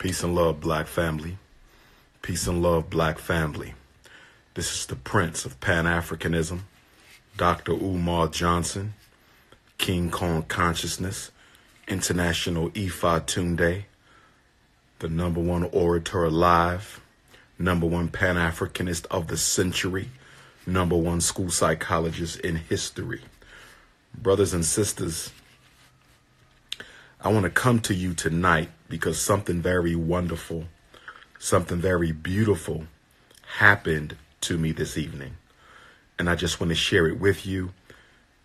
Peace and love, black family. Peace and love, black family. This is the Prince of Pan-Africanism, Dr. Umar Johnson, King Kong Consciousness, International Ifa Tunde, the #1 orator alive, #1 Pan-Africanist of the century, #1 school psychologist in history. Brothers and sisters, I want to come to you tonight because something very wonderful, something very beautiful happened to me this evening. And I just want to share it with you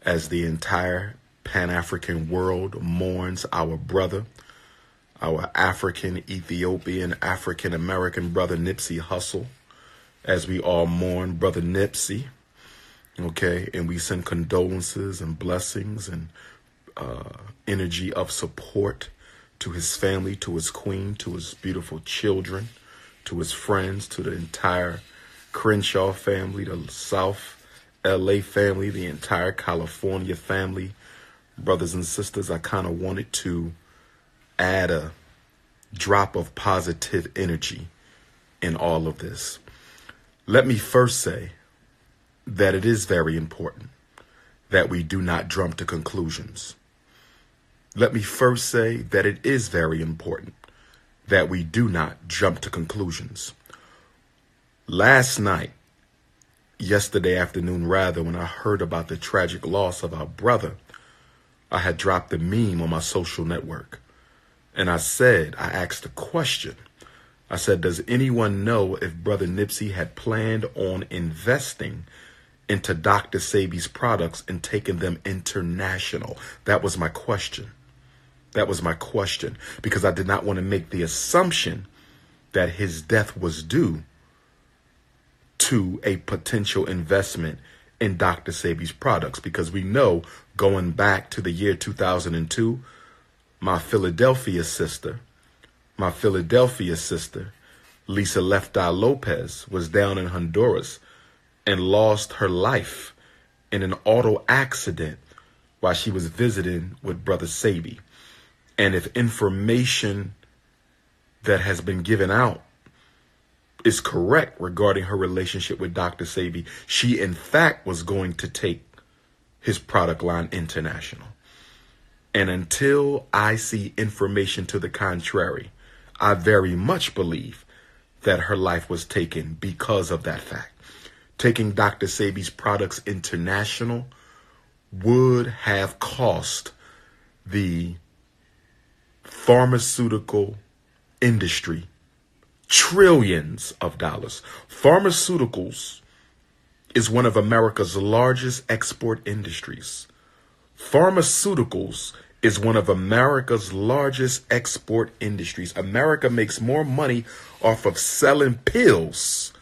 as the entire Pan-African world mourns our brother, our African, Ethiopian, African-American brother Nipsey Hussle, as we all mourn brother Nipsey, okay? And we send condolences and blessings and energy of support to his family, to his queen, to his beautiful children, to his friends, to the entire Crenshaw family, the South LA family, the entire California family. Brothers and sisters, I kind of wanted to add a drop of positive energy in all of this. Let me first say that it is very important that we do not jump to conclusions. Let me first say that it is very important that we do not jump to conclusions. Yesterday afternoon rather, when I heard about the tragic loss of our brother, I had dropped a meme on my social network. And I asked a question. I said, does anyone know if Brother Nipsey had planned on investing into Dr. Sebi's products and taking them international? That was my question. That was my question, because I did not want to make the assumption that his death was due to a potential investment in Dr. Sebi's products, because we know going back to the year 2002, my Philadelphia sister, Lisa Left Eye Lopez, was down in Honduras and lost her life in an auto accident while she was visiting with Brother Sebi. And if information that has been given out is correct regarding her relationship with Dr. Sebi, she in fact was going to take his product line international. And until I see information to the contrary, I very much believe that her life was taken because of that fact. Taking Dr. Sebi's products international would have cost the pharmaceutical industry trillions of dollars. Pharmaceuticals is one of America's largest export industries. Pharmaceuticals is one of America's largest export industries. America makes more money off of selling pills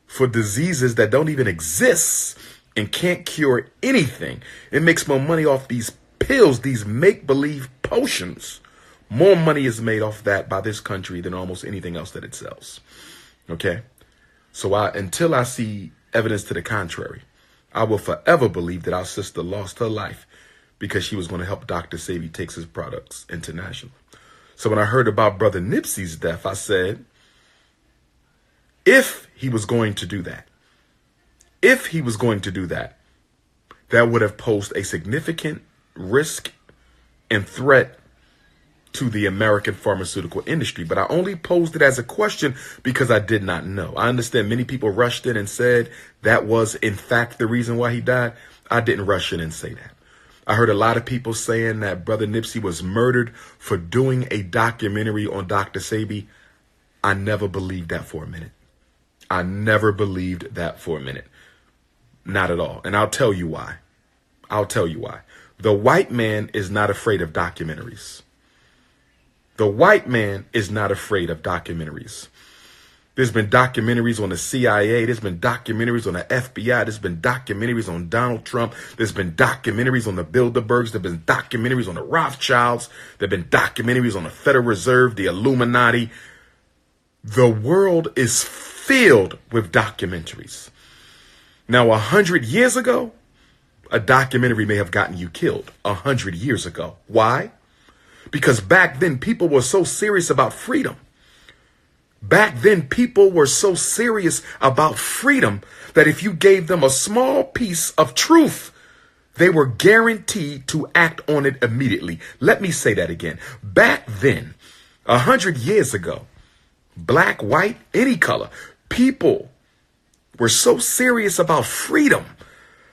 for diseases that don't even exist and can't cure anything. It makes more money off these pills, these make-believe potions. More money is made off that by this country than almost anything else that it sells. Okay? So until I see evidence to the contrary, I will forever believe that our sister lost her life because she was going to help Dr. Sebi take his products international. So when I heard about Brother Nipsey's death, I said, if he was going to do that, that would have posed a significant risk and threat to the American pharmaceutical industry. But I only posed it as a question because I did not know. I understand many people rushed in and said that was in fact the reason why he died. I didn't rush in and say that. I heard a lot of people saying that Brother Nipsey was murdered for doing a documentary on Dr. Sebi. I never believed that for a minute. I never believed that for a minute. Not at all. And I'll tell you why. The white man is not afraid of documentaries. The white man is not afraid of documentaries. There's been documentaries on the CIA. There's been documentaries on the FBI. There's been documentaries on Donald Trump. There's been documentaries on the Bilderbergs. There's been documentaries on the Rothschilds. There've been documentaries on the Federal Reserve, the Illuminati. The world is filled with documentaries. Now, 100 years ago, a documentary may have gotten you killed. 100 years ago. Why? Because back then people were so serious about freedom. Back then, people were so serious about freedom that if you gave them a small piece of truth, they were guaranteed to act on it immediately. Let me say that again. Back then, 100 years ago, black, white, any color, people were so serious about freedom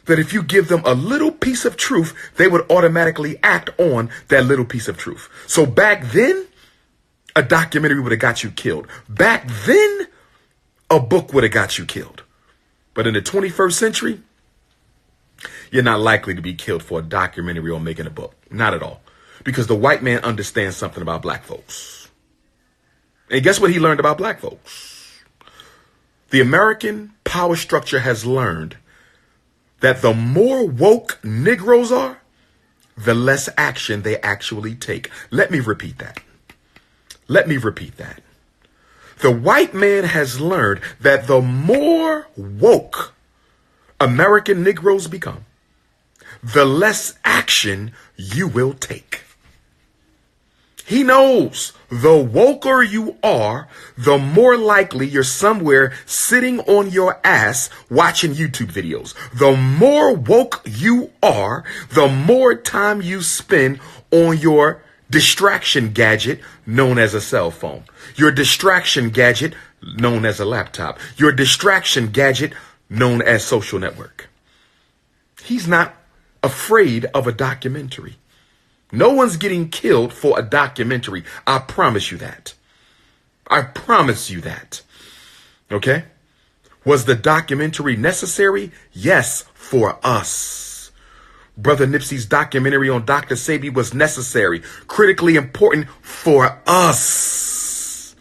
that if you give them a little piece of truth, they would automatically act on that little piece of truth. So back then, a documentary would have got you killed. Back then, a book would have got you killed. But in the 21st century, you're not likely to be killed for a documentary or making a book. Not at all. Because the white man understands something about black folks. And guess what he learned about black folks? The American power structure has learned that the more woke Negroes are, the less action they actually take. Let me repeat that. Let me repeat that. The white man has learned that the more woke American Negroes become, the less action you will take. He knows the woker you are, the more likely you're somewhere sitting on your ass watching YouTube videos. The more woke you are, the more time you spend on your distraction gadget known as a cell phone. Your distraction gadget known as a laptop. Your distraction gadget known as social network. He's not afraid of a documentary. No one's getting killed for a documentary. I promise you that. I promise you that. Okay? Was the documentary necessary? Yes, for us. Brother Nipsey's documentary on Dr. Sebi was necessary, critically important for us.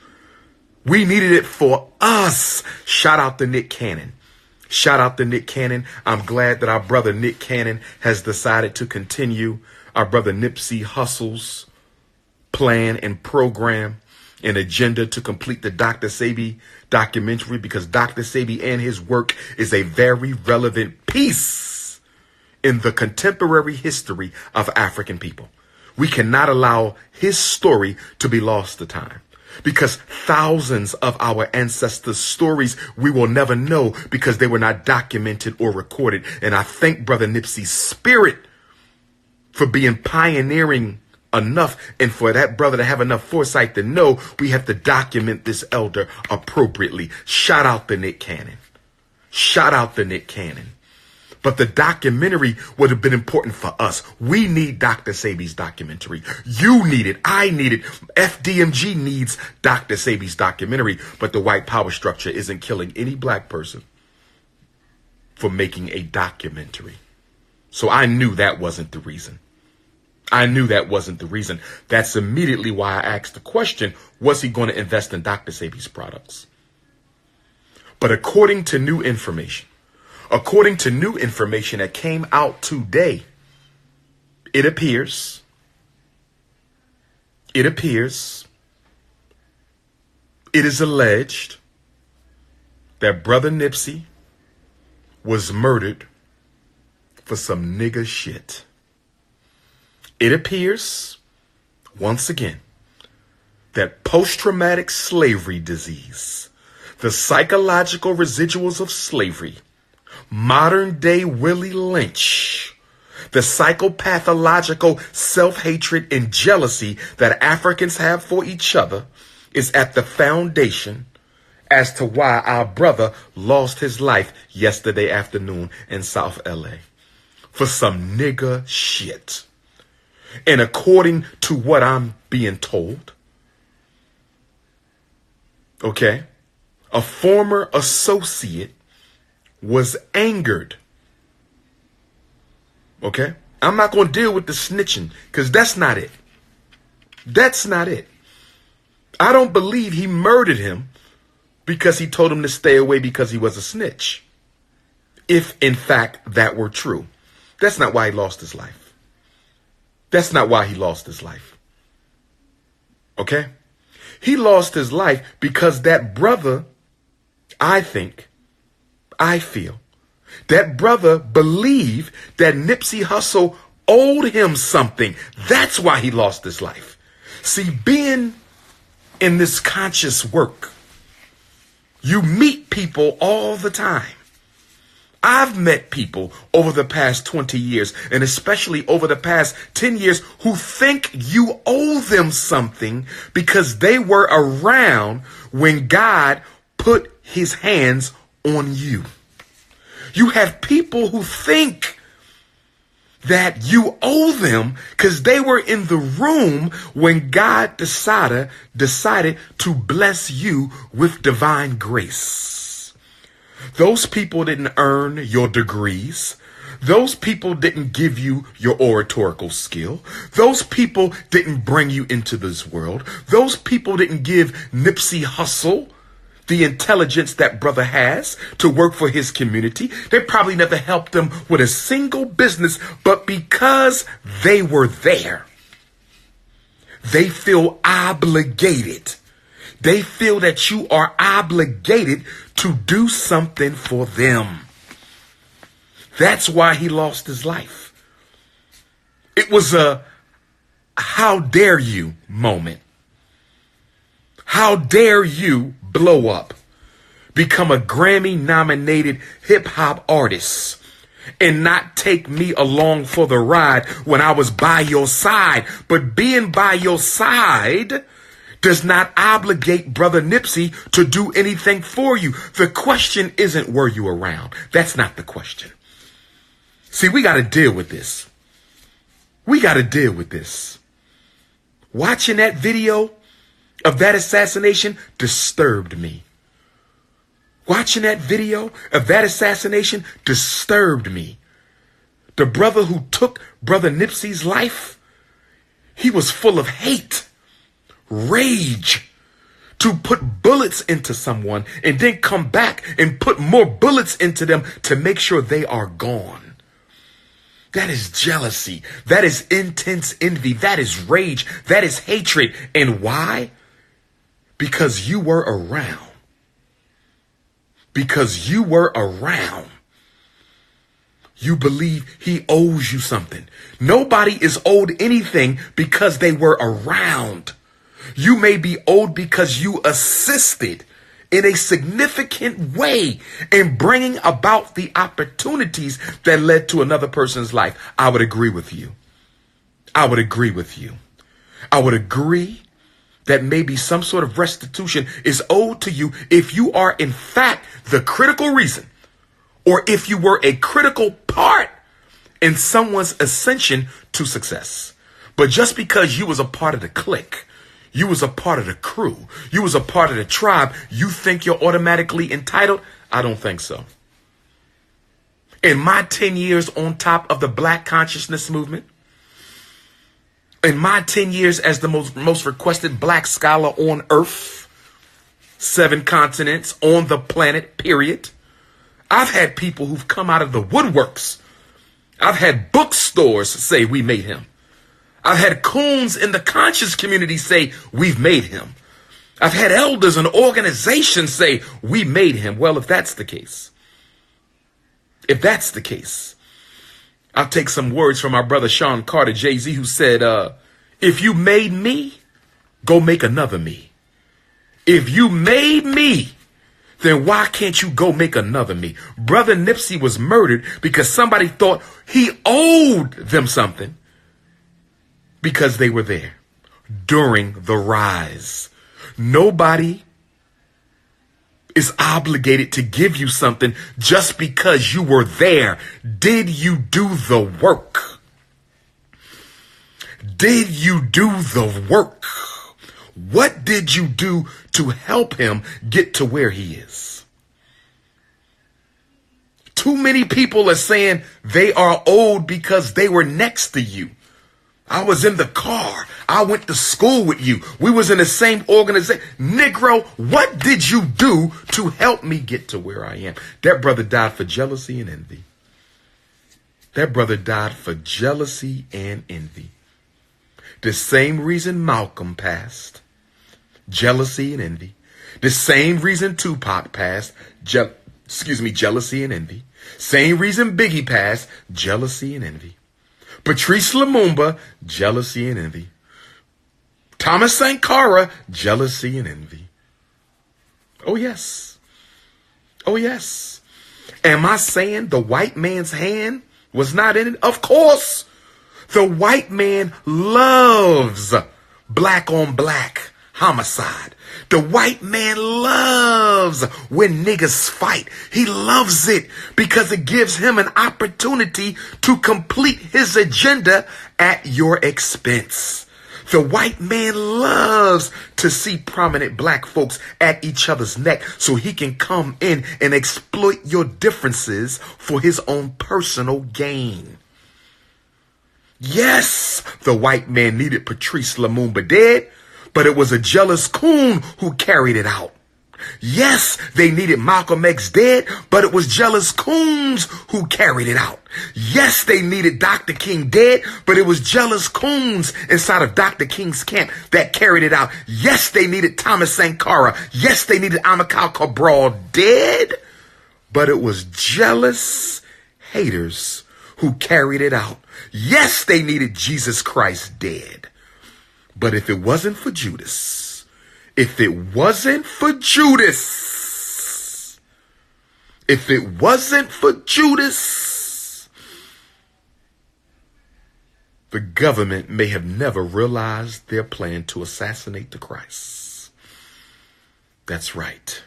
We needed it for us. Shout out to Nick Cannon. Shout out to Nick Cannon. I'm glad that our brother Nick Cannon has decided to continue our brother Nipsey Hussle's plan and program and agenda to complete the Dr. Sebi documentary, because Dr. Sebi and his work is a very relevant piece in the contemporary history of African people. We cannot allow his story to be lost to time, because thousands of our ancestors' stories we will never know because they were not documented or recorded. And I thank Brother Nipsey's spirit for being pioneering enough, and for that brother to have enough foresight to know we have to document this elder appropriately. Shout out to Nick Cannon. Shout out to Nick Cannon. But the documentary would have been important for us. We need Dr. Sebi's documentary. You need it. I need it. FDMG needs Dr. Sebi's documentary. But the white power structure isn't killing any black person for making a documentary. So I knew that wasn't the reason. I knew that wasn't the reason. That's immediately why I asked the question, was he going to invest in Dr. Sebi's products? But according to new information that came out today, it appears it is alleged that Brother Nipsey was murdered for some nigga shit. It appears, once again, that post-traumatic slavery disease, the psychological residuals of slavery, modern day Willie Lynch, the psychopathological self-hatred and jealousy that Africans have for each other, is at the foundation as to why our brother lost his life yesterday afternoon in South LA for some nigga shit. And according to what I'm being told, okay, a former associate was angered. Okay? I'm not going to deal with the snitching, because that's not it. That's not it. I don't believe he murdered him because he told him to stay away because he was a snitch. If, in fact, that were true. That's not why he lost his life. That's not why he lost his life. Okay? He lost his life because that brother, I feel, that brother believed that Nipsey Hussle owed him something. That's why he lost his life. See, being in this conscious work You meet people all the time. I've met people over the past 20 years, and especially over the past 10 years, who think you owe them something because they were around when God put his hands on you. You have people who think that you owe them because they were in the room when God decided to bless you with divine grace. Those people didn't earn your degrees. Those people didn't give you your oratorical skill. Those people didn't bring you into this world. Those people didn't give Nipsey Hussle the intelligence that brother has to work for his community. They probably never helped them with a single business, but because they were there, they feel obligated. They feel that you are obligated to do something for them. That's why he lost his life. It was a how dare you moment. How dare you blow up, become a Grammy nominated hip hop artist, and not take me along for the ride when I was by your side. But being by your side does not obligate Brother Nipsey to do anything for you. The question isn't, were you around? That's not the question. See, we got to deal with this. We got to deal with this. Watching that video of that assassination disturbed me. Watching that video of that assassination disturbed me. The brother who took Brother Nipsey's life, he was full of hate, rage, to put bullets into someone and then come back and put more bullets into them to make sure they are gone. That is jealousy. That is intense envy. That is rage. That is hatred. And why? Because you were around. Because you were around. You believe he owes you something. Nobody is owed anything because they were around. You may be owed because you assisted in a significant way in bringing about the opportunities that led to another person's life. I would agree with you. I would agree with you. I would agree that maybe some sort of restitution is owed to you if you are in fact the critical reason, or if you were a critical part in someone's ascension to success. But just because you was a part of the clique, you was a part of the crew, you was a part of the tribe, you think you're automatically entitled? I don't think so. In my 10 years on top of the Black consciousness movement, in my 10 years as the most requested Black scholar on earth, 7 continents on the planet, period, I've had people who've come out of the woodworks. I've had bookstores say we made him. I've had coons in the conscious community say we've made him. I've had elders and organizations say we made him. Well, if that's the case, I'll take some words from our brother Sean Carter, Jay-Z, who said, if you made me, go make another me. If you made me, then why can't you go make another me? Brother Nipsey was murdered because somebody thought he owed them something because they were there during the rise. Nobody is obligated to give you something just because you were there. Did you do the work? Did you do the work? What did you do to help him get to where he is? Too many people are saying they are owed because they were next to you. I was in the car. I went to school with you. We was in the same organization. Negro, what did you do to help me get to where I am? That brother died for jealousy and envy. That brother died for jealousy and envy. The same reason Malcolm passed, jealousy and envy. The same reason Tupac passed, jealousy and envy. Same reason Biggie passed, jealousy and envy. Patrice Lumumba, jealousy and envy. Thomas Sankara, jealousy and envy. Oh yes, Oh, yes. Am I saying the white man's hand was not in it? Of course. The white man loves black on black homicide. The white man loves when niggas fight. He loves it because it gives him an opportunity to complete his agenda at your expense. The white man loves to see prominent black folks at each other's neck so he can come in and exploit your differences for his own personal gain. Yes, the white man needed Patrice Lumumba dead, but it was a jealous coon who carried it out. Yes, they needed Malcolm X dead, but it was jealous coons who carried it out. Yes, they needed Dr. King dead, but it was jealous coons inside of Dr. King's camp that carried it out. Yes, they needed Thomas Sankara. Yes, they needed Amilcar Cabral dead, but it was jealous haters who carried it out. Yes, they needed Jesus Christ dead, but if it wasn't for Judas, if it wasn't for Judas, the government may have never realized their plan to assassinate the Christ. That's right.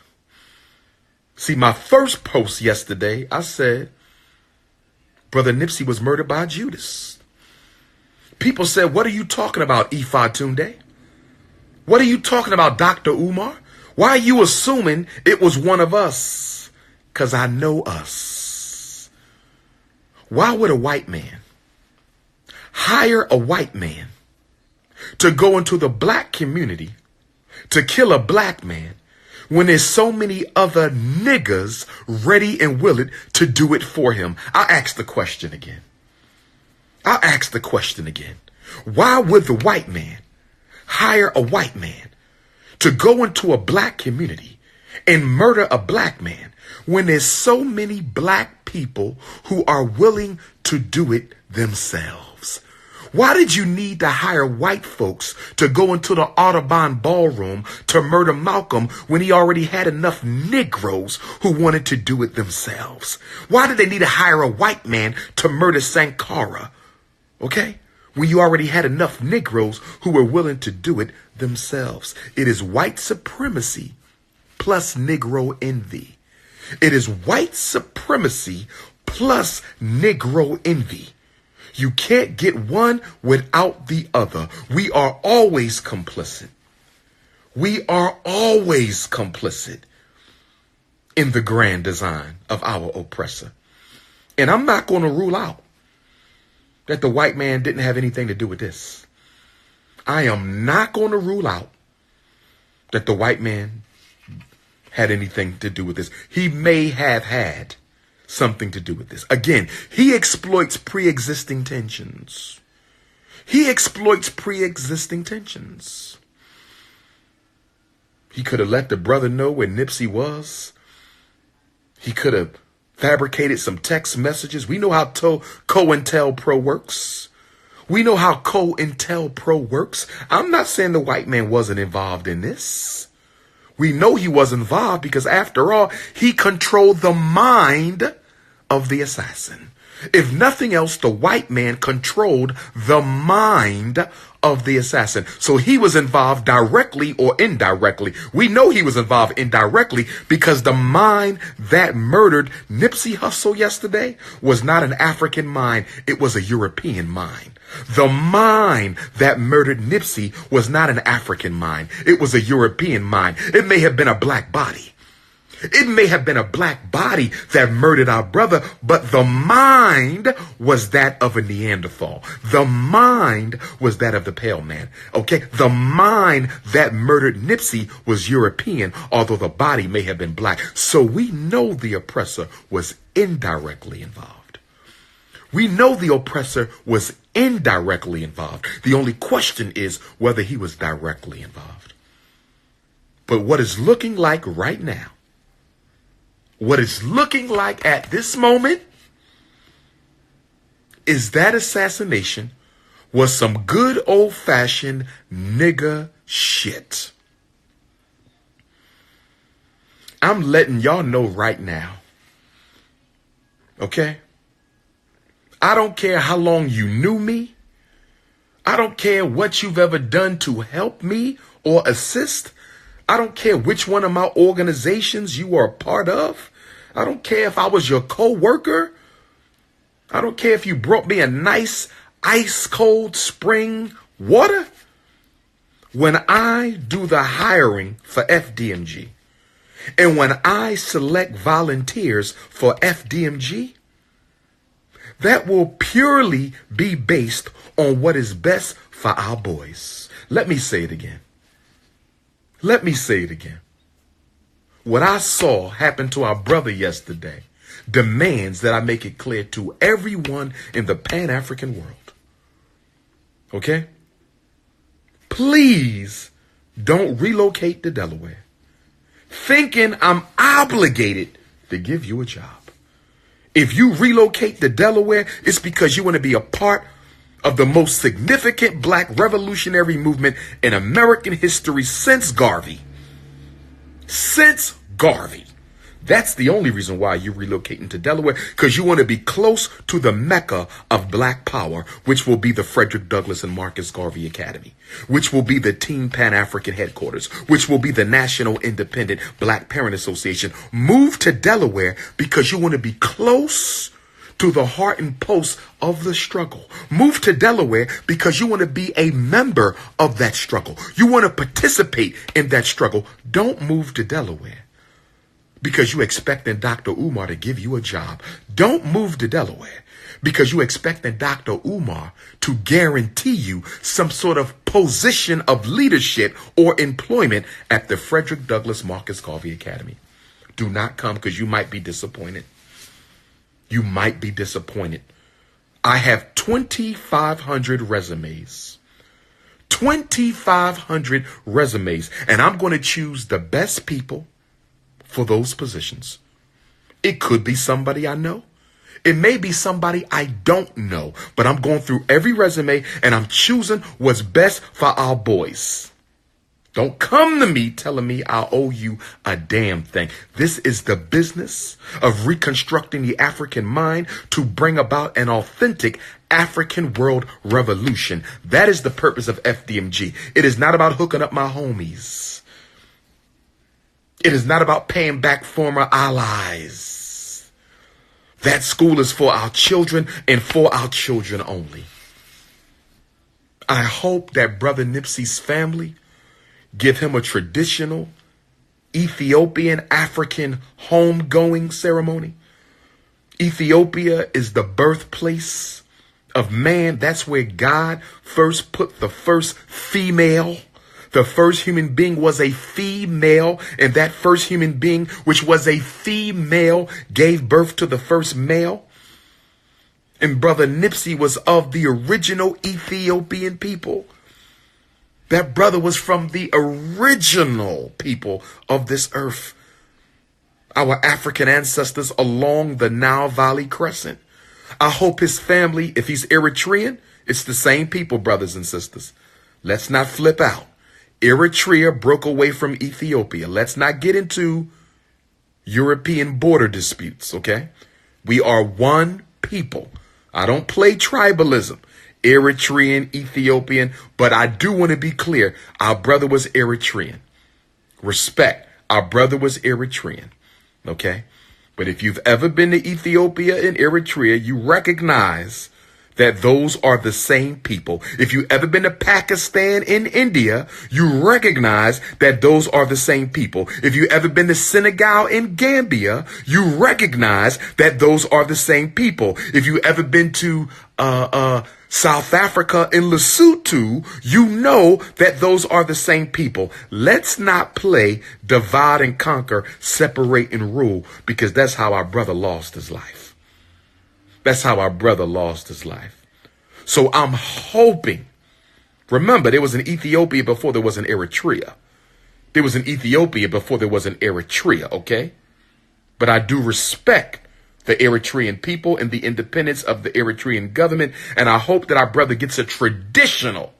See, my first post yesterday, I said, Brother Nipsey was murdered by Judas. People said, what are you talking about, Ifa Tunde? What are you talking about, Dr. Umar? Why are you assuming it was one of us? Because I know us. Why would a white man hire a white man to go into the black community to kill a black man when there's so many other niggas ready and willing to do it for him? I'll ask the question again. Why would the white man hire a white man to go into a black community and murder a black man when there's so many black people who are willing to do it themselves? Why did you need to hire white folks to go into the Audubon ballroom to murder Malcolm when he already had enough Negroes who wanted to do it themselves? Why did they need to hire a white man to murder Sankara? Okay? When you already had enough Negroes who were willing to do it themselves. It is white supremacy plus Negro envy. It is white supremacy plus Negro envy. You can't get one without the other. We are always complicit. We are always complicit in the grand design of our oppressor. And I'm not going to rule out that the white man didn't have anything to do with this. I am not going to rule out that the white man had anything to do with this. He may have had something to do with this. Again, he exploits pre-existing tensions. He could have let the brother know where Nipsey was. He could have fabricated some text messages. We know how COINTELPRO works. I'm not saying the white man wasn't involved in this. We know he was involved because, after all, he controlled the mind of the assassin. If nothing else, the white man controlled the mind of the assassin. So he was involved directly or indirectly. We know he was involved indirectly because the mind that murdered Nipsey Hussle yesterday was not an African mind. It was a European mind. The mind that murdered Nipsey was not an African mind. It was a European mind. It may have been a black body. It may have been a black body that murdered our brother, but the mind was that of a Neanderthal. The mind was that of the pale man. Okay? The mind that murdered Nipsey was European, although the body may have been black. So we know the oppressor was indirectly involved. The only question is whether he was directly involved. But what is looking like right now, what it's looking like at this moment, is that assassination was some good old-fashioned nigger shit. I'm letting y'all know right now. Okay? I don't care how long you knew me. I don't care what you've ever done to help me or assist. I don't care which one of my organizations you are a part of. I don't care if I was your co-worker. I don't care if you brought me a nice ice cold spring water. When I do the hiring for FDMG and when I select volunteers for FDMG, that will purely be based on what is best for our boys. Let me say it again. Let me say it again. What I saw happen to our brother yesterday demands that I make it clear to everyone in the Pan-African world. Okay? Please don't relocate to Delaware thinking I'm obligated to give you a job. If you relocate to Delaware, it's because you want to be a part of the most significant black revolutionary movement in American history since Garvey. Since Garvey. That's the only reason why you're relocating to Delaware, because you want to be close to the mecca of black power, which will be the Frederick Douglass and Marcus Garvey Academy, which will be the Team Pan-African headquarters, which will be the National Independent Black Parent Association. Move to Delaware because you want to be close to the heart and pulse of the struggle. Move to Delaware because you want to be a member of that struggle. You want to participate in that struggle. Don't move to Delaware because you expecting Dr. Umar to give you a job. Don't move to Delaware because you expecting Dr. Umar to guarantee you some sort of position of leadership or employment at the Frederick Douglass Marcus Garvey Academy. Do not come because you might be disappointed. You might be disappointed. I have 2,500 resumes. 2,500 resumes. And I'm going to choose the best people for those positions. It could be somebody I know. It may be somebody I don't know. But I'm going through every resume and I'm choosing what's best for our boys. Don't come to me telling me I owe you a damn thing. This is the business of reconstructing the African mind to bring about an authentic African world revolution. That is the purpose of FDMG. It is not about hooking up my homies. It is not about paying back former allies. That school is for our children and for our children only. I hope that Brother Nipsey's family give him a traditional Ethiopian African homegoing ceremony. Ethiopia is the birthplace of man. That's where God first put the first female. The first human being was a female, and that first human being, which was a female, gave birth to the first male. And Brother Nipsey was of the original Ethiopian people. That brother was from the original people of this earth. Our African ancestors along the Nile Valley Crescent. I hope his family, if he's Eritrean, it's the same people, brothers and sisters. Let's not flip out. Eritrea broke away from Ethiopia. Let's not get into European border disputes, okay? We are one people. I don't play tribalism. Eritrean, Ethiopian, but I do want to be clear. Our brother was Eritrean. Respect. Our brother was Eritrean. Okay? But if you've ever been to Ethiopia and Eritrea, you recognize that those are the same people. If you've ever been to Pakistan and India, you recognize that those are the same people. If you've ever been to Senegal and Gambia, you recognize that those are the same people. If you've ever been to South Africa and Lesotho, you know that those are the same people. Let's not play divide and conquer, separate and rule, because that's how our brother lost his life. That's how our brother lost his life. So I'm hoping, remember, there was an Ethiopia before there was an Eritrea. There was an Ethiopia before there was an Eritrea, okay? But I do respect the Eritrean people and the independence of the Eritrean government. And I hope that our brother gets a traditional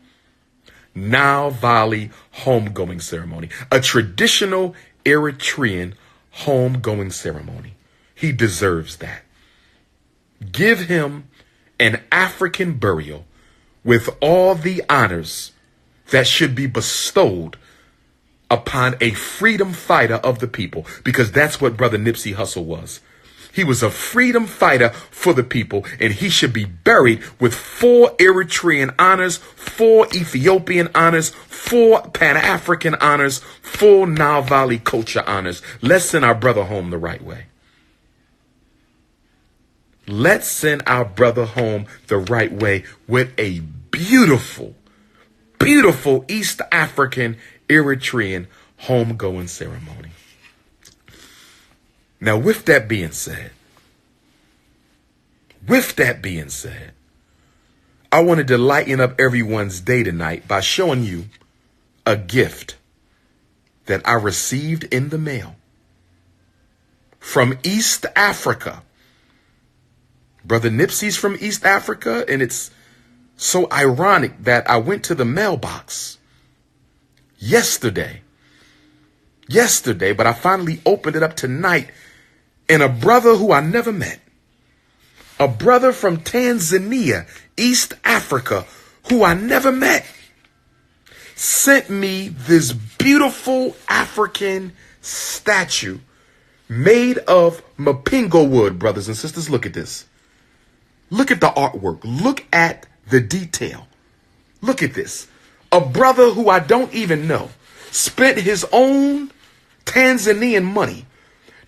Nile Valley homegoing ceremony, a traditional Eritrean homegoing ceremony. He deserves that. Give him an African burial with all the honors that should be bestowed upon a freedom fighter of the people, because that's what Brother Nipsey Hussle was. He was a freedom fighter for the people, and he should be buried with 4 Eritrean honors, 4 Ethiopian honors, 4 Pan-African honors, 4 Nile Valley culture honors. Let's send our brother home the right way. Let's send our brother home the right way with a beautiful, beautiful East African Eritrean homegoing ceremony. Now, with that being said, I wanted to lighten up everyone's day tonight by showing you a gift that I received in the mail from East Africa. Brother Nipsey's from East Africa, and it's so ironic that I went to the mailbox yesterday, but I finally opened it up tonight, and a brother who I never met, a brother from Tanzania, East Africa, who I never met, sent me this beautiful African statue made of mapingo wood. Brothers and sisters, look at this. Look at the artwork. Look at the detail. Look at this. A brother who I don't even know spent his own Tanzanian money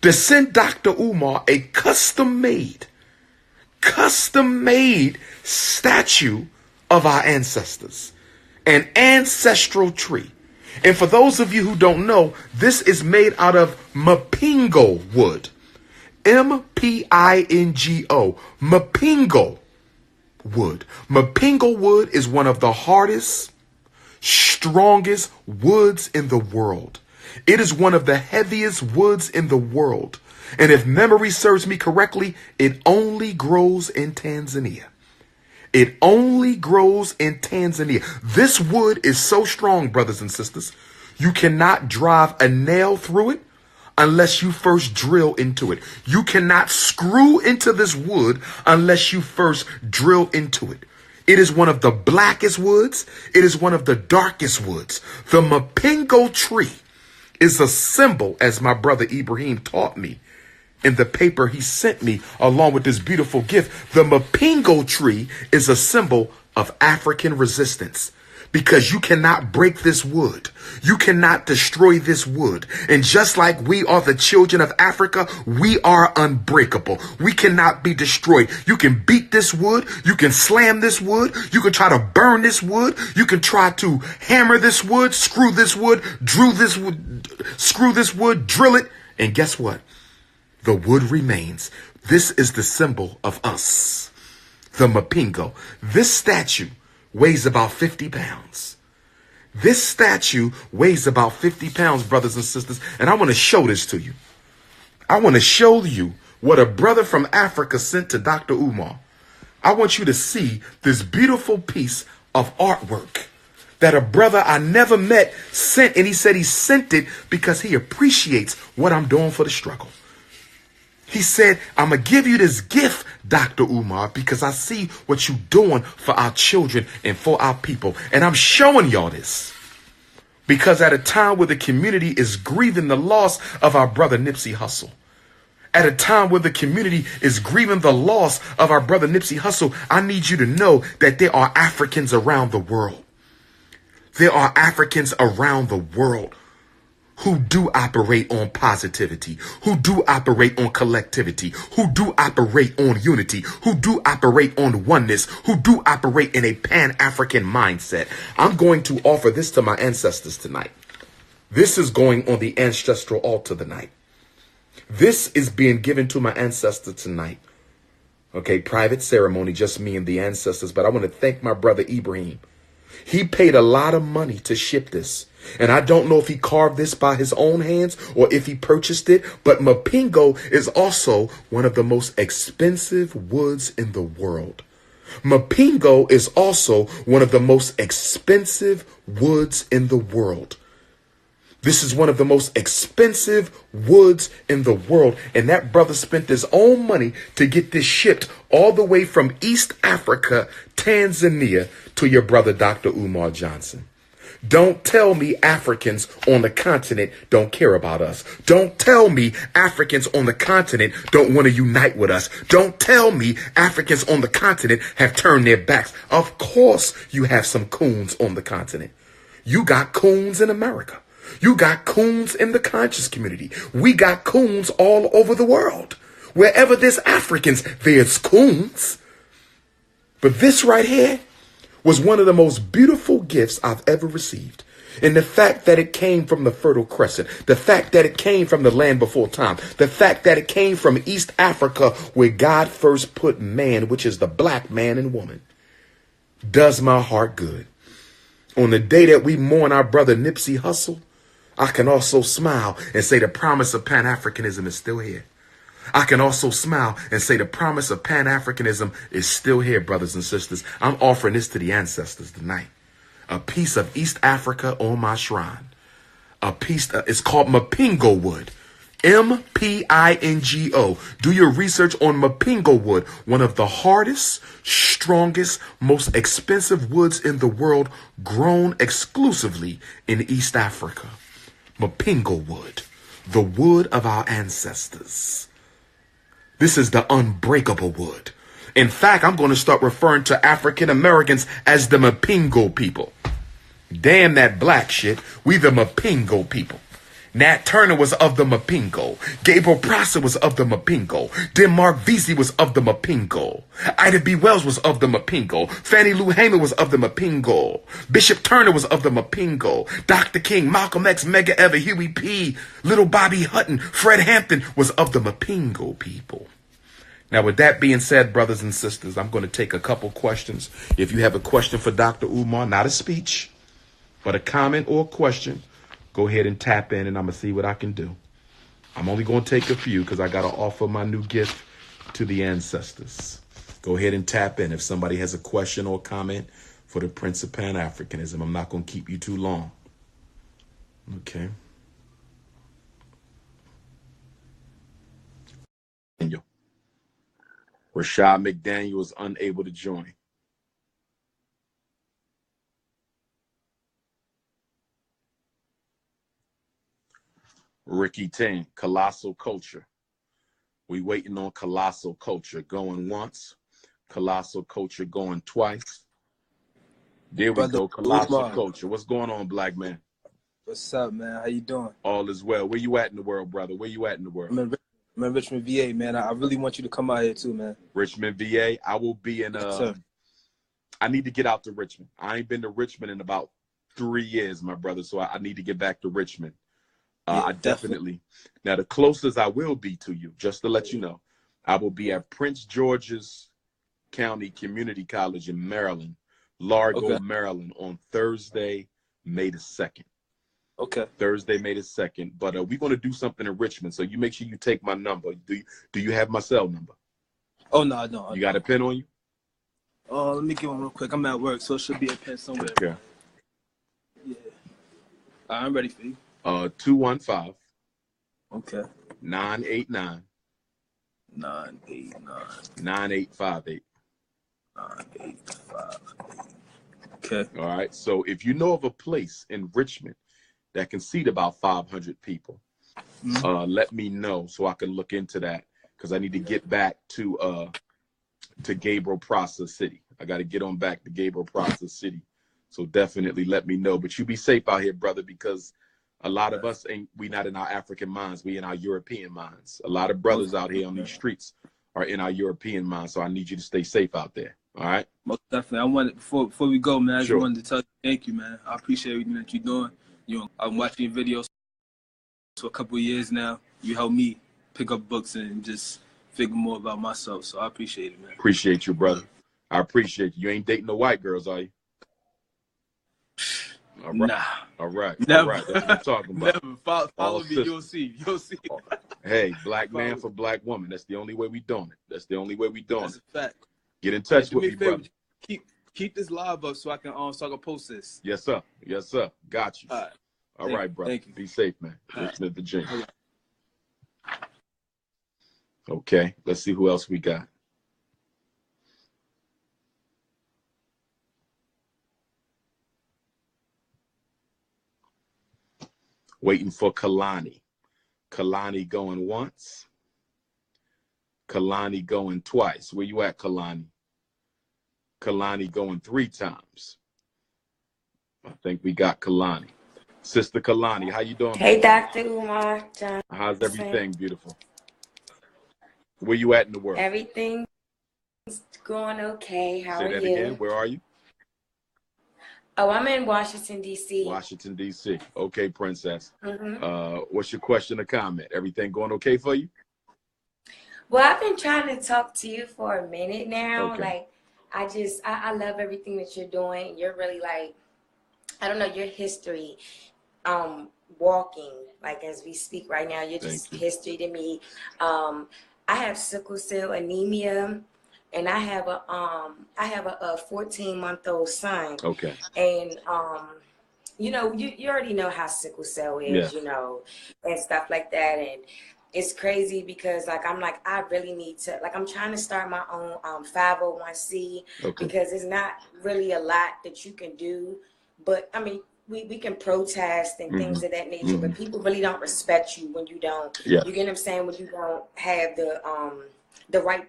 to send Dr. Umar a custom-made statue of our ancestors, an ancestral tree. And for those of you who don't know, this is made out of mapingo wood. M-P-I-N-G-O, mapingo wood. Mapingo wood is one of the hardest, strongest woods in the world. It is one of the heaviest woods in the world. And if memory serves me correctly, it only grows in Tanzania. It only grows in Tanzania. This wood is so strong, brothers and sisters, you cannot drive a nail through it unless you first drill into it. You cannot screw into this wood unless you first drill into it. It is one of the blackest woods. It is one of the darkest woods. The mapingo tree is a symbol, as my brother Ibrahim taught me in the paper he sent me along with this beautiful gift. The mapingo tree is a symbol of African resistance, because you cannot break this wood. You cannot destroy this wood. And just like we are the children of Africa, we are unbreakable. We cannot be destroyed. You can beat this wood. You can slam this wood. You can try to burn this wood. You can try to hammer this wood, screw this wood, drill this wood, drill it. And guess what? The wood remains. This is the symbol of us, the mapingo. This statue weighs about 50 pounds. This statue weighs about 50 pounds, brothers and sisters. And I want to show this to you. I want to show you what a brother from Africa sent to Dr. Umar. I want you to see this beautiful piece of artwork that a brother I never met sent. And he said he sent it because he appreciates what I'm doing for the struggle. He said, I'm going to give you this gift, Dr. Umar, because I see what you're doing for our children and for our people. And I'm showing y'all this because at a time where the community is grieving the loss of our brother Nipsey Hussle, at a time where the community is grieving the loss of our brother Nipsey Hussle, I need you to know that there are Africans around the world. There are Africans around the world who do operate on positivity, who do operate on collectivity, who do operate on unity, who do operate on oneness, who do operate in a Pan-African mindset. I'm going to offer this to my ancestors tonight. This is going on the ancestral altar tonight. This is being given to my ancestor tonight. Okay, private ceremony, just me and the ancestors. But I want to thank my brother Ibrahim. He paid a lot of money to ship this. And I don't know if he carved this by his own hands or if he purchased it. But mapingo is also one of the most expensive woods in the world. Mapingo is also one of the most expensive woods in the world. This is one of the most expensive woods in the world. And that brother spent his own money to get this shipped all the way from East Africa, Tanzania, to your brother, Dr. Umar Johnson. Don't tell me Africans on the continent don't care about us. Don't tell me Africans on the continent don't want to unite with us. Don't tell me Africans on the continent have turned their backs. Of course you have some coons on the continent. You got coons in America. You got coons in the conscious community. We got coons all over the world. Wherever there's Africans, there's coons. But this right here was one of the most beautiful gifts I've ever received. And the fact that it came from the Fertile Crescent, the fact that it came from the land before time, the fact that it came from East Africa where God first put man, which is the black man and woman, does my heart good. On the day that we mourn our brother Nipsey Hussle, I can also smile and say the promise of Pan-Africanism is still here. I can also smile and say the promise of Pan-Africanism is still here, brothers and sisters. I'm offering this to the ancestors tonight. A piece of East Africa on my shrine. A piece, it's called Mapingo wood. M-P-I-N-G-O. Do your research on Mapingo wood, one of the hardest, strongest, most expensive woods in the world, grown exclusively in East Africa. Mapingo wood, the wood of our ancestors. This is the unbreakable wood. In fact, I'm going to start referring to African Americans as the Mapingo people. Damn that black shit. We the Mapingo people. Nat Turner was of the Mapingo. Gabriel Prosser was of the Mapingo. Denmark Vesey was of the Mapingo. Ida B. Wells was of the Mapingo. Fannie Lou Hamer was of the Mapingo. Bishop Turner was of the Mapingo. Dr. King, Malcolm X, Medgar Evers, Huey P., Little Bobby Hutton, Fred Hampton was of the Mapingo people. Now, with that being said, brothers and sisters, I'm going to take a couple questions. If you have a question for Dr. Umar, not a speech, but a comment or a question, go ahead and tap in and I'm going to see what I can do. I'm only going to take a few because I got to offer my new gift to the ancestors. Go ahead and tap in if somebody has a question or comment for the Prince of Pan-Africanism. I'm not going to keep you too long. Okay. Rashad McDaniel was unable to join. Ricky Ting, Colossal Culture. We waiting on Colossal Culture going once. Colossal Culture going twice. There we go, Colossal Culture. What's going on, black man? What's up, man? How you doing? All is well. Where you at in the world, brother? Where you at in the world? I'm in Richmond, VA, man. I really want you to come out here too, man. Richmond, VA. I will be in. Yes, I need to get out to Richmond. I ain't been to Richmond in about 3 years, my brother. So I need to get back to Richmond. Yeah, I definitely. Now, the closest I will be to you, just to let you know, I will be at Prince George's County Community College in Maryland, Largo, Maryland, on Thursday, May the 2nd. Okay. Thursday, May the 2nd. But we're going to do something in Richmond, so you make sure you take my number. Do you have my cell number? Oh, no, I don't. You got a pen on you? Let me get one real quick. I'm at work, so it should be a pen somewhere. Okay. Yeah. All right, I'm ready for you. 215. Okay. 989. 989. 9858. 9858. Okay. All right. So if you know of a place in Richmond that can seat about 500 people, let me know so I can look into that, because I need to get back to Gabriel Prosser City. I got to get on back to Gabriel Prosser City. So definitely let me know. But you be safe out here, brother, because a lot of us we not in our African minds. We in our European minds. A lot of brothers out here on these streets are in our European minds. So I need you to stay safe out there. All right. Most definitely. I wanted before we go, man. I just wanted to tell you thank you, man. I appreciate everything that you're doing. I'm watching your videos for a couple of years now. You helped me pick up books and just figure more about myself. So I appreciate it, man. Appreciate you, brother. I appreciate you. You ain't dating no white girls, are you? All right. Nah. All right. Never. All right. That's what I'm talking about. Never. Follow me. You'll see. You'll see. Hey, black man for black woman. That's the only way we doing it. That's the only way we doing That's it. a fact. Get in touch with me, brother. Keep this live up so I can post this. Yes, sir. Yes, sir. Got you. All right. All right, brother. Thank you. Be safe, man. Richmond, Virginia. Okay, let's see who else we got. Waiting for Kalani. Kalani going once. Kalani going twice. Where you at, Kalani? Kalani going 3 times. I think we got Kalani. Sister Kalani, how you doing? Hey, Dr. Umar Johnson. How's everything, beautiful? Where you at in the world? Everything's going okay. How Say are that you? again. Where are you? Oh, I'm in Washington, D.C. Washington, D.C. Okay, princess. What's your question or comment? Everything going okay for you? Well, I've been trying to talk to you for a minute now. Okay. Like, I love everything that you're doing. You're really like, I don't know, your history, walking, like as we speak right now, you're just history to me. I have sickle cell anemia, and I have a 14-month-old son. Okay. And you know, you already know how sickle cell is, you know, and stuff like that. And it's crazy because like I really need to, like, I'm trying to start my own 501c because it's not really a lot that you can do. But I mean, we can protest and things of that nature, but people really don't respect you when you don't. You get what I'm saying? When you don't have the right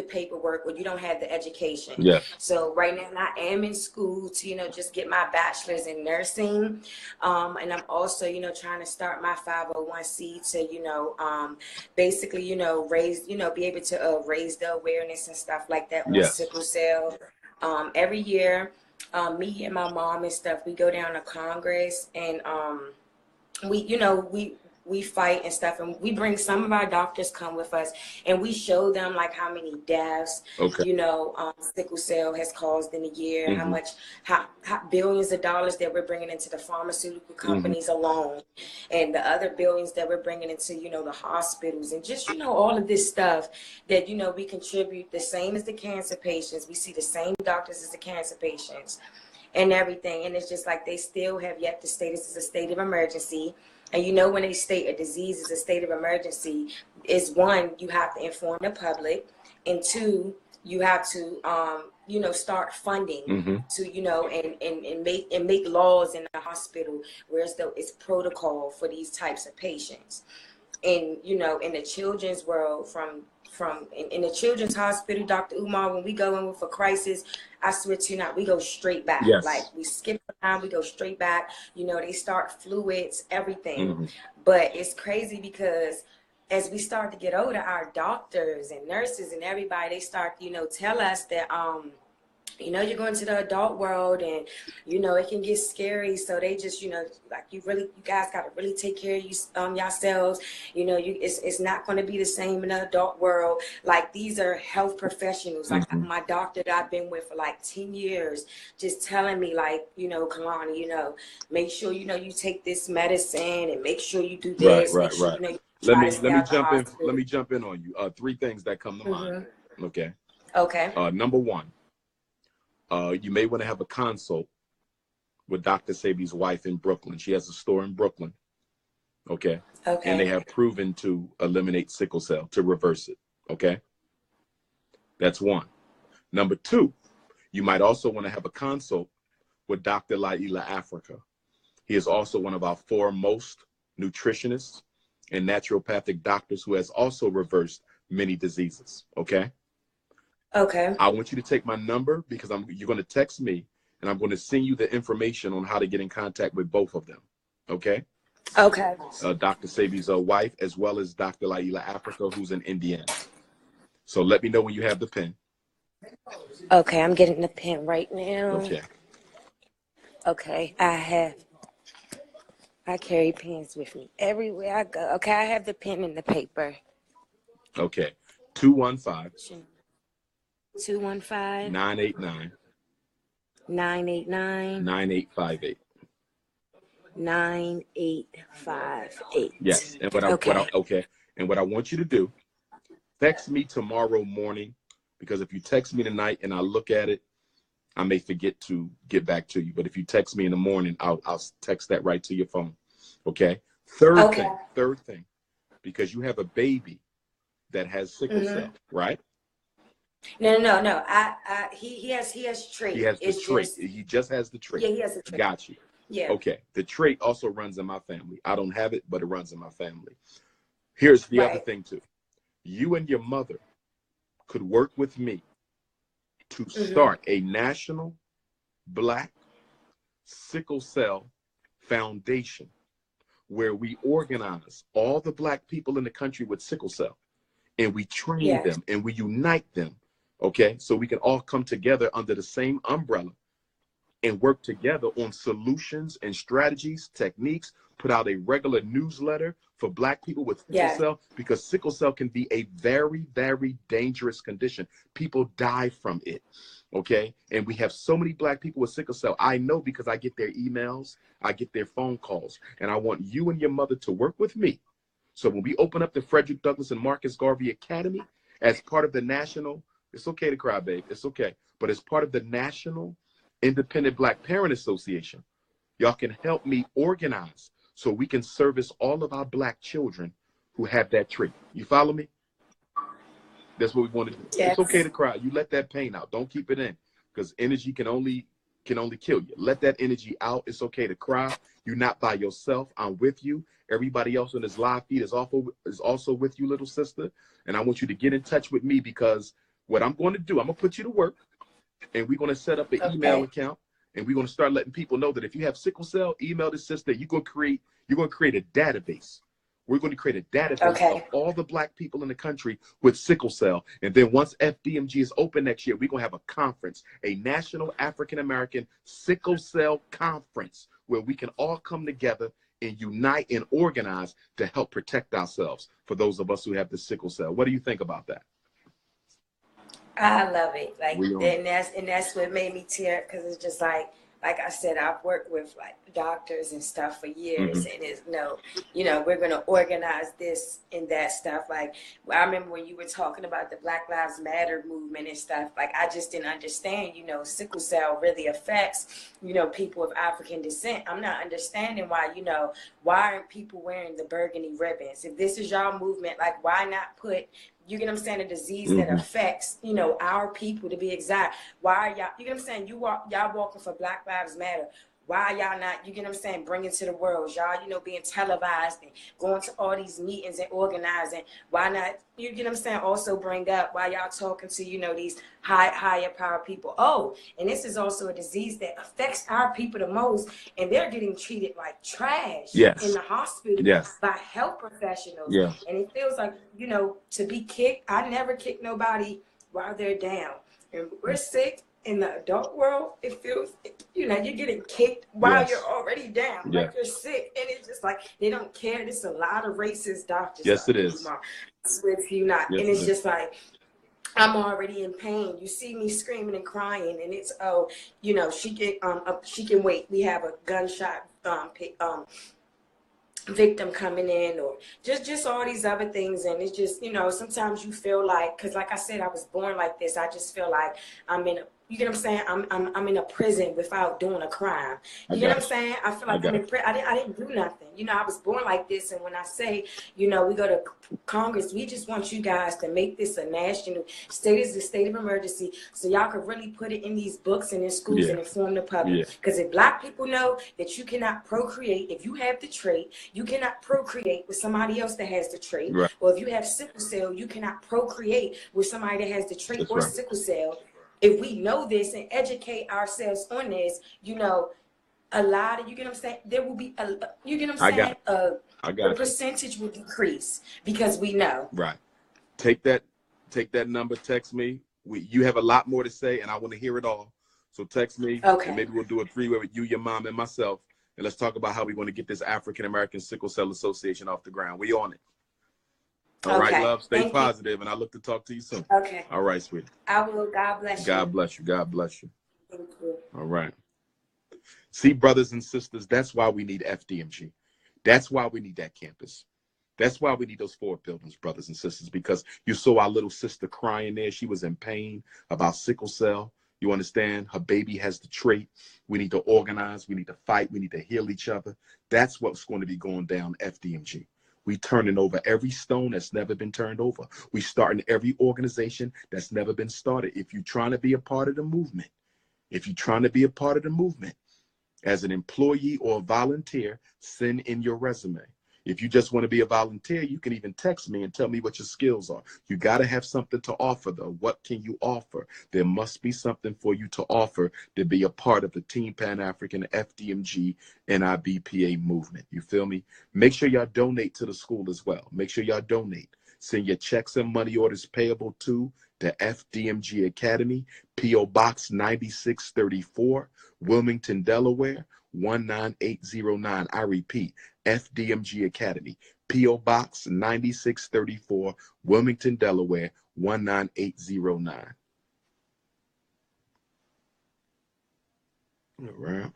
paperwork, when you don't have the education. So right now I am in school to, you know, just get my bachelor's in nursing. And I'm also, you know, trying to start my 501c to, you know, basically, you know, raise, you know, be able to raise the awareness and stuff like that on sickle cell. Every year, me and my mom and stuff, we go down to Congress, and we fight and stuff, and we bring some of our doctors come with us, and we show them like how many deaths you know sickle cell has caused in a year, how billions of dollars that we're bringing into the pharmaceutical companies alone, and the other billions that we're bringing into, you know, the hospitals, and just, you know, all of this stuff that, you know, we contribute the same as the cancer patients. We see the same doctors as the cancer patients and everything, and it's just like they still have yet to state this is a state of emergency. And you know, when they state a disease is a state of emergency, is one, you have to inform the public, and two, you have to you know, start funding to, you know, and make laws in the hospital where it's protocol for these types of patients. And you know, in the children's world, in the children's hospital, Dr. Umar, when we go in with a crisis, I swear to you not, we go straight back. Like, we skip around, we go straight back. You know, they start fluids, everything. But it's crazy because as we start to get older, our doctors and nurses and everybody, they start, you know, tell us that you know, you're going to the adult world, and you know, it can get scary. So they just, you know, like, you guys got to really take care of yourselves. You know, it's not going to be the same in the adult world. Like, these are health professionals, like my doctor that I've been with for like 10 years, just telling me, like, you know, Kalani, you know, make sure, you know, you take this medicine, and make sure you do this. Make sure, you know, let me jump in on you. 3 things that come to mind. Okay. Number 1. You may want to have a consult with Dr. Sabi's wife in Brooklyn. She has a store in Brooklyn. Okay. And they have proven to eliminate sickle cell, to reverse it. Okay. That's 1. Number 2, you might also want to have a consult with Dr. Laila Africa. He is also one of our foremost nutritionists and naturopathic doctors who has also reversed many diseases. Okay. I want you to take my number, because you're going to text me, and I'm going to send you the information on how to get in contact with both of them. Okay. Dr. Sabi's wife, as well as Dr. Laila Africa, who's in Indiana. So let me know when you have the pen. Okay, I'm getting the pen right now. Okay, I carry pens with me everywhere I go. Okay, I have the pen and the paper. Okay. 215 215 989 989 9858. 9858. Yes. And what I want you to do, text me tomorrow morning, because if you text me tonight and I look at it, I may forget to get back to you. But if you text me in the morning, I'll text that right to your phone. Okay. Third thing, because you have a baby that has sickle cell, right? No. He has trait. He has the trait. He just has the trait. Yeah, he has the trait. Got you. Yeah. Okay. The trait also runs in my family. I don't have it, but it runs in my family. Here's the other thing too. You and your mother could work with me to start a national Black sickle cell foundation where we organize all the Black people in the country with sickle cell, and we train them and we unite them, okay? So we can all come together under the same umbrella and work together on solutions and strategies, techniques, put out a regular newsletter for Black people with sickle cell, because sickle cell can be a very, very dangerous condition. People die from it, okay? And we have so many Black people with sickle cell. I know because I get their emails, I get their phone calls, and I want you and your mother to work with me. So when we open up the Frederick Douglass and Marcus Garvey Academy as part of the national, it's okay to cry, babe, it's okay, but as part of the National Independent Black Parent Association, y'all can help me organize so we can service all of our Black children who have that trait. You follow me? That's what we want to do. It's okay to cry. You let that pain out. Don't keep it in, because energy can only kill you. Let that energy out. It's okay to cry. You're not by yourself. I'm with you. Everybody else on this live feed is also with you, little sister. And I want you to get in touch with me, because what I'm going to do, I'm going to put you to work, and we're going to set up an email account, and we're going to start letting people know that if you have sickle cell, email the sister. You're going to create a database. We're going to create a database of all the Black people in the country with sickle cell. And then once FDMG is open next year, we're going to have a conference, a National African American Sickle Cell Conference, where we can all come together and unite and organize to help protect ourselves for those of us who have the sickle cell. What do you think about that? I love it. Like, and that's what made me tear, because it's just like I said, I've worked with like doctors and stuff for years, and it's we're going to organize this and that stuff. Like, I remember when you were talking about the Black Lives Matter movement and stuff, like, I just didn't understand, sickle cell really affects, people of African descent. I'm not understanding why aren't people wearing the burgundy ribbons? If this is y'all movement, like, why not put, you get what I'm saying, a disease that affects, our people, to be exact. Why are y'all, you get what I'm saying, y'all walking for Black Lives Matter. Why y'all not, you get what I'm saying, bringing to the world? Y'all, being televised and going to all these meetings and organizing. Why not, you get what I'm saying, also bring up why y'all talking to, these higher power people. Oh, and this is also a disease that affects our people the most, and they're getting treated like trash in the hospital by health professionals. And it feels like, to be kicked. I never kick nobody while they're down. And we're sick. In the adult world, it feels, you're getting kicked while you're already down. Like, you're sick. And it's just like, they don't care. There's a lot of racist doctors. Yes, it is. I swear to you not. And it's just like, I'm already in pain. You see me screaming and crying, and it's, she can wait. We have a gunshot victim coming in, or just all these other things. And it's just, sometimes you feel like, because like I said, I was born like this. I just feel like I'm in a, you get what I'm saying? I'm in a prison without doing a crime. You get what I'm saying? I feel like I'm in prison. I didn't do nothing. I was born like this. And when I say, we go to Congress, we just want you guys to make this a national state of emergency, so y'all can really put it in these books and in schools and inform the public. Because if Black people know that you cannot procreate, if you have the trait, you cannot procreate with somebody else that has the trait. Or if you have sickle cell, you cannot procreate with somebody that has the trait or sickle cell. If we know this and educate ourselves on this, a lot of, you get what I'm saying, there will be you get what I'm saying, the percentage will decrease, because we know. Right. Take that number, text me. You have a lot more to say, and I want to hear it all. So text me, and maybe we'll do a three-way with you, your mom, and myself, and let's talk about how we're going to get this African American Sickle Cell Association off the ground. We on it. All right, love. Stay positive, and I look to talk to you soon. Okay. All right, sweetie. I will. God bless you. God bless you. God bless you. Thank you. All right. See, brothers and sisters, that's why we need FDMG. That's why we need that campus. That's why we need those 4 buildings, brothers and sisters, because you saw our little sister crying there. She was in pain about sickle cell. You understand? Her baby has the trait. We need to organize. We need to fight. We need to heal each other. That's what's going to be going down FDMG. We turning over every stone that's never been turned over. We starting every organization that's never been started. If you're trying to be a part of the movement, as an employee or a volunteer, send in your resume. If you just want to be a volunteer, you can even text me and tell me what your skills are. You got to have something to offer, though. What can you offer? There must be something for you to offer to be a part of the Team Pan-African FDMG NIBPA movement. You feel me? Make sure y'all donate to the school as well. Make sure y'all donate. Send your checks and money orders payable to the FDMG Academy, P.O. Box 9634, Wilmington, Delaware, 19809. I repeat, FDMG Academy, P.O. Box 9634, Wilmington, Delaware, 19809. All right.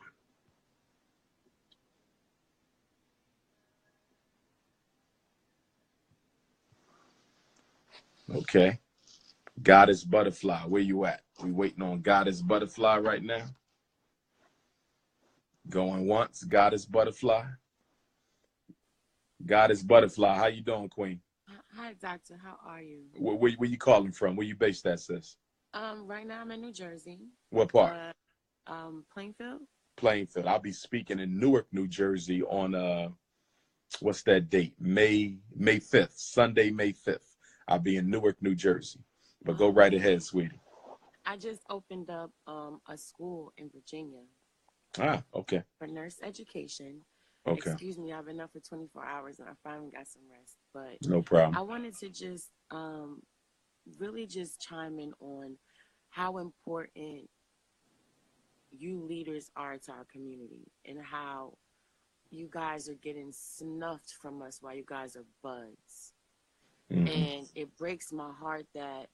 Okay. Goddess Butterfly, where you at? We waiting on Goddess Butterfly right now. Going once, Goddess Butterfly. Goddess Butterfly, how you doing, Queen? Hi, Doctor. How are you? Where you calling from? Where you based at, sis? Right now I'm in New Jersey. What part? Plainfield. Plainfield. I'll be speaking in Newark, New Jersey on what's that date? May 5th, Sunday, May 5th. I'll be in Newark, New Jersey. But go right ahead, sweetie. I just opened up a school in Virginia. Ah, okay. For nurse education. Okay. Excuse me, I've been up for 24 hours and I finally got some rest. But no problem. I wanted to just really just chime in on how important you leaders are to our community and how you guys are getting snuffed from us while you guys are buds. Mm-hmm. And it breaks my heart that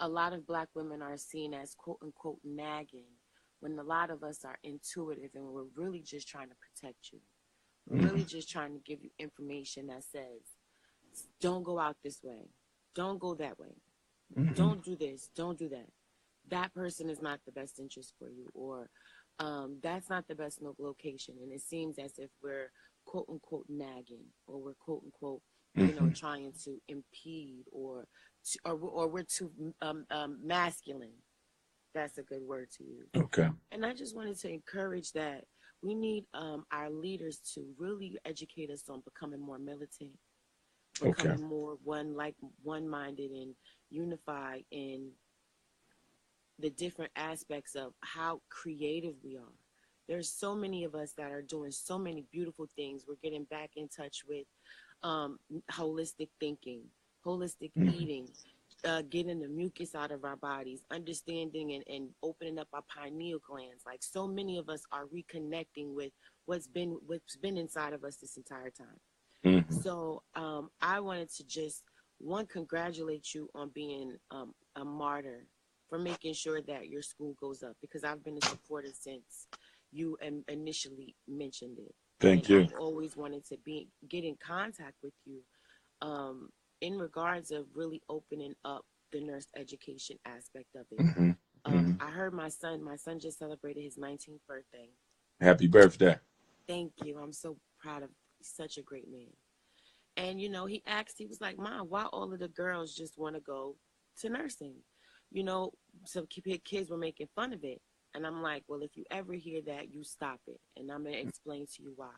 a lot of Black women are seen as quote unquote nagging when a lot of us are intuitive and we're really just trying to protect you. We're really just trying to give you information that says, don't go out this way. Don't go that way. Don't do this. Don't do that. That person is not the best interest for you, or that's not the best location. And it seems as if we're quote unquote nagging, or we're quote unquote, you know, trying to impede, or we're too masculine. That's a good word to use. Okay. And I just wanted to encourage that we need our leaders to really educate us on becoming more militant, becoming more one-minded and unified in the different aspects of how creative we are. There's so many of us that are doing so many beautiful things. We're getting back in touch with holistic thinking, holistic eating, getting the mucus out of our bodies, understanding and opening up our pineal glands. Like, so many of us are reconnecting with what's been inside of us this entire time. So I wanted to just, congratulate you on being a martyr for making sure that your school goes up, because I've been a supporter since you initially mentioned it. Thank you. I've always wanted to get in contact with you in regards of really opening up the nurse education aspect of it. I heard my son just celebrated his 19th birthday. Happy birthday. Thank you. I'm so proud of such a great man. And, you know, he was like, Mom, why all of the girls just want to go to nursing? You know, some kids were making fun of it. And I'm like, well, if you ever hear that, you stop it. And I'm going to explain to you why.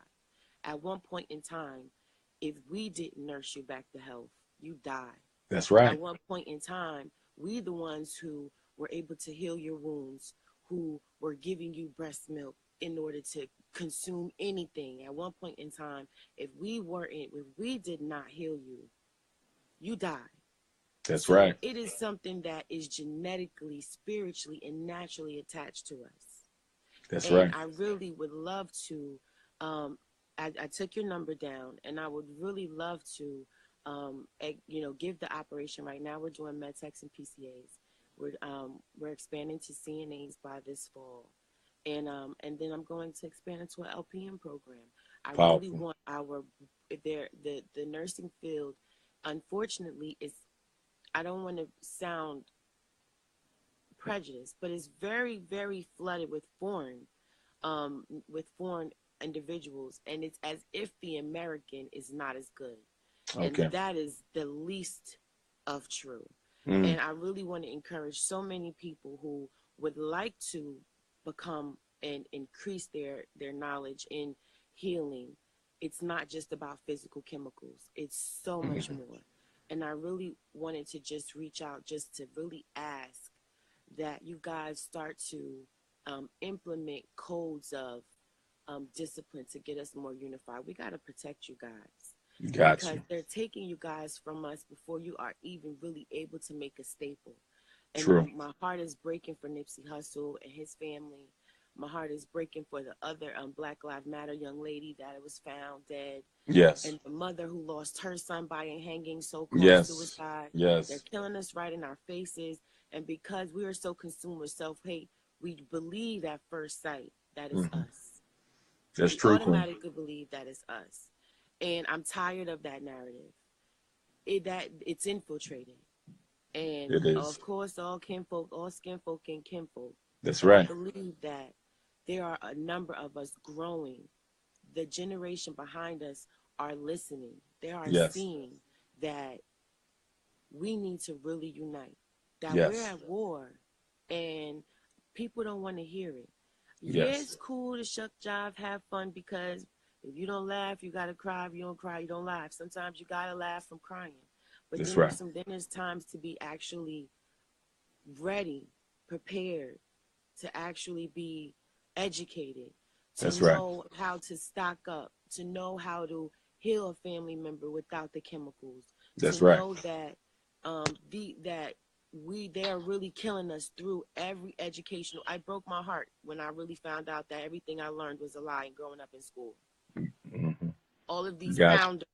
At one point in time, if we didn't nurse you back to health, you die. That's right. At one point in time, we the ones who were able to heal your wounds, who were giving you breast milk in order to consume anything. At one point in time, if we did not heal you, you die. That's right. It is something that is genetically, spiritually, and naturally attached to us. That's right. I really would love to, I took your number down, and I would really love to, you know, give the operation. Right now we're doing med techs and PCAs. We're expanding to CNAs by this fall. And then I'm going to expand into an LPN program. I really want the nursing field, unfortunately, I don't want to sound prejudice, but it's very, very flooded with foreign individuals, and it's as if the American is not as good. And that is the least of true. And I really want to encourage so many people who would like to become and increase their knowledge in healing. It's not just about physical chemicals. It's so much more. And I really wanted to just reach out just to really ask that you guys start to implement codes of discipline to get us more unified. We got to protect you guys. Because they're taking you guys from us before you are even really able to make a staple. And my heart is breaking for Nipsey Hussle and his family. My heart is breaking for the other Black Lives Matter young lady that was found dead. Yes. And the mother who lost her son by a hanging, so-called suicide. Yes. They're killing us right in our faces. And because we are so consumed with self-hate, we believe at first sight that is us. That's we true. Automatically believe that is us. And I'm tired of that narrative. It's infiltrated. And it is. Of course, all kinfolk, all skinfolk and kinfolk. That's but right. I believe that there are a number of us growing. The generation behind us are listening. They are seeing that we need to really unite. That we're at war and people don't want to hear it. Yeah, it's cool to shuck jive, have fun, because if you don't laugh, you gotta cry. If you don't cry, you don't laugh. Sometimes you gotta laugh from crying. But then there's times to be actually ready, prepared, to actually be educated, to know how to stock up, to know how to heal a family member without the chemicals. Know that they are really killing us through every educational. I broke my heart when I really found out that everything I learned was a lie growing up in school. All of these founders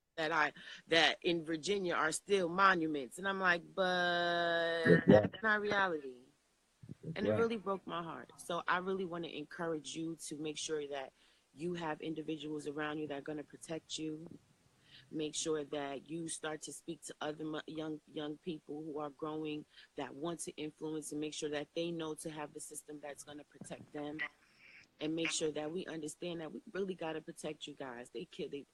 that in Virginia are still monuments, and I'm like, but that's not reality. And it really broke my heart. So I really want to encourage you to make sure that you have individuals around you that are going to protect you. Make sure that you start to speak to other young people who are growing that want to influence, and make sure that they know to have the system that's going to protect them. And make sure that we understand that we really got to protect you guys.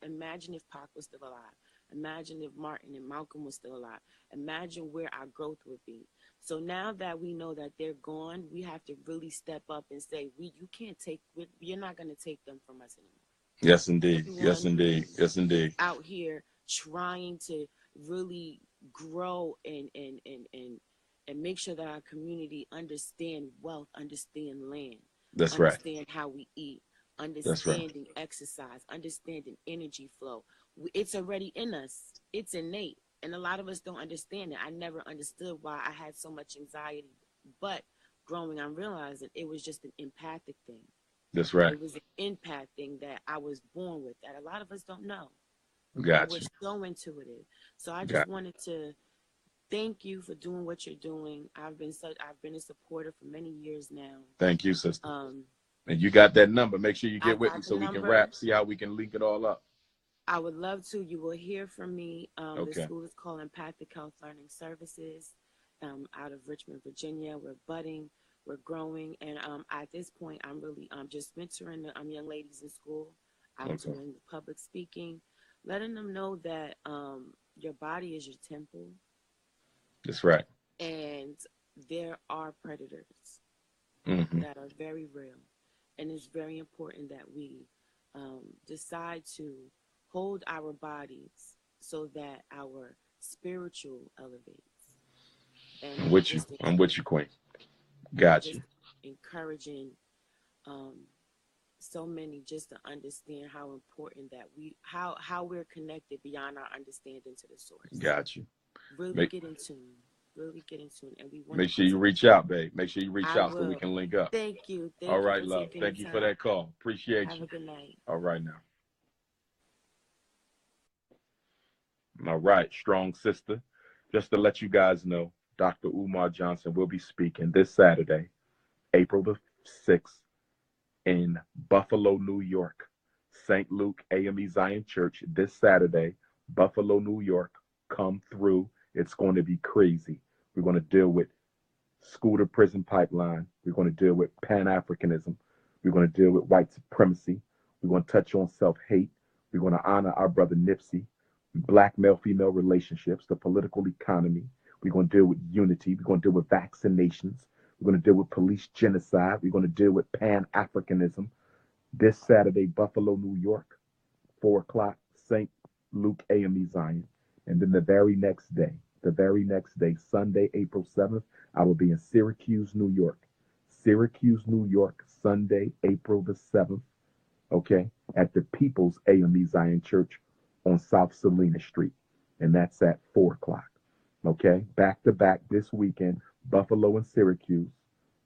Imagine if Pac was still alive. Imagine if Martin and Malcolm was still alive. Imagine where our growth would be. So now that we know that they're gone, we have to really step up and say, you're not going to take them from us anymore. Yes, indeed. Yes, indeed. Yes, indeed. Out here trying to really grow and make sure that our community understand wealth, understand land. That's understand how we eat, understanding exercise, understanding energy flow. It's already in us. It's innate. And a lot of us don't understand it. I never understood why I had so much anxiety. But growing, I'm realizing it was just an empathic thing. That's right. It was an empath thing that I was born with that a lot of us don't know. Gotcha. We're so intuitive. So I just wanted to thank you for doing what you're doing. I've been a supporter for many years now. Thank you, sister. And you got that number. Make sure you get with me so we can see how we can link it all up. I would love to. You will hear from me. The school is called Empathic Health Learning Services out of Richmond, Virginia. We're budding. We're growing. And at this point, I'm just mentoring the young ladies in school. I'm doing the public speaking, letting them know that your body is your temple. That's right. And there are predators that are very real. And it's very important that we decide to hold our bodies so that our spiritual elevates. And I'm with you, Queen. Got you. Encouraging so many just to understand how important that how we're connected beyond our understanding to the source. Got you. Really get in tune. And we want make sure you reach out, babe. Make sure you reach out so we can link up. Thank you. All right, love. Thank you for that call. Appreciate you. Have a good night. All right now. All right, strong sister. Just to let you guys know, Dr. Umar Johnson will be speaking this Saturday, April the 6th, in Buffalo, New York. St. Luke AME Zion Church this Saturday, Buffalo, New York. Come through. It's going to be crazy. We're going to deal with school to prison pipeline. We're going to deal with Pan-Africanism. We're going to deal with white supremacy. We're going to touch on self-hate. We're going to honor our brother Nipsey, black male-female relationships, the political economy. We're going to deal with unity. We're going to deal with vaccinations. We're going to deal with police genocide. We're going to deal with Pan-Africanism. This Saturday, Buffalo, New York, 4 o'clock, St. Luke AME Zion. And then the very next day, Sunday, April 7th, I will be in Syracuse, New York. Syracuse, New York, Sunday, April the 7th, okay, at the People's AME Zion Church on South Salina Street. And that's at 4 o'clock, okay? Back to back this weekend, Buffalo and Syracuse,